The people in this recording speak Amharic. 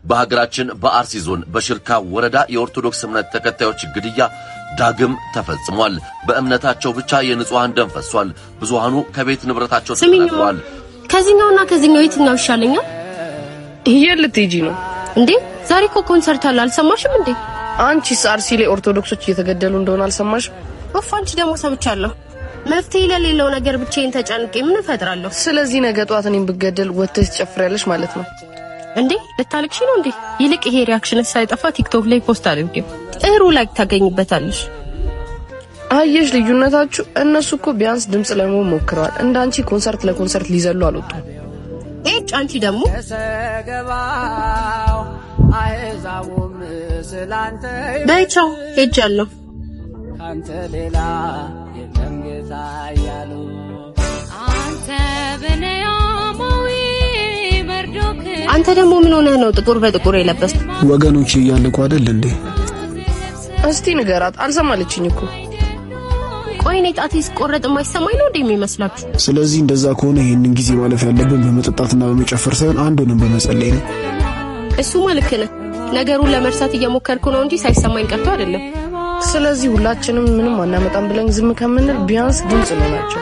በሀገራችን በአርሲ ዞን በሽርካ ወረዳ የኦርቶዶክስ እምነት ተከታዮች ግድያ ዳግም ተፈጽሟል። በእምነታቸው ብቻ የንጹሃን ደም ፈሷል። ብዙሃኑ ከቤት ንብረታቸው ተፈናቅለዋል። ከዚህኛውና ከዚህኛው የትኛው ይሻለኛል? የልትጂ ነው እንዴ? ዛሬ እኮ ኮንሰርት አለ፣ አልሰማሽም እንዴ? አንቺስ አርሲ ላይ ኦርቶዶክሶች እየተገደሉ እንደሆነ አልሰማሽም? ወፋንቺ ደግሞ ሰምቻለሁ። መፍትሄ ለሌለው ነገር ብቻዬን ተጨንቄ ምን እፈጥራለሁ? ስለዚህ ነገ ጧት እኔን ብገደል ወጥተሽ ትጨፍሪያለሽ ማለት ነው እንዴ? ልታለቅሽ ነው እንዴ? ይልቅ ይሄ ሪአክሽን ሳይጠፋ ቲክቶክ ላይ ፖስት አድርጊው፣ ጥሩ ላይክ ታገኝበታለሽ። አየሽ ልዩነታችሁ? እነሱ እኮ ቢያንስ ድምጽ ለመሆን ሞክረዋል። እንዳንቺ ኮንሰርት ለኮንሰርት ሊዘሉ አልወጡም። አንቺ ደግሞ በቻው ሄጃለሁ። አንተ ሌላ የተንገዛ ያሉ አንተ ደግሞ ምን ሆነህ ነው ጥቁር በጥቁር የለበስክ? ወገኖች እያለቁ አይደል እንዴ? እስቲ ንገራት፣ አልሰማለችኝ እኮ። ቆይ እኔ ጣቴ ስቆረጥ የማይሰማኝ ነው እንዴ የሚመስላችሁ? ስለዚህ እንደዛ ከሆነ ይሄንን ጊዜ ማለፍ ያለብን በመጠጣትና በመጨፈር ሳይሆን አንድ ሆነን በመጸለይ ነው። እሱማ ልክ ነህ። ነገሩን ለመርሳት እየሞከርኩ ነው እንጂ ሳይሰማኝ ቀርቶ አይደለም። ስለዚህ ሁላችንም ምንም አናመጣም ብለን ዝም ከምንል ቢያንስ ድምጽ ነው ናቸው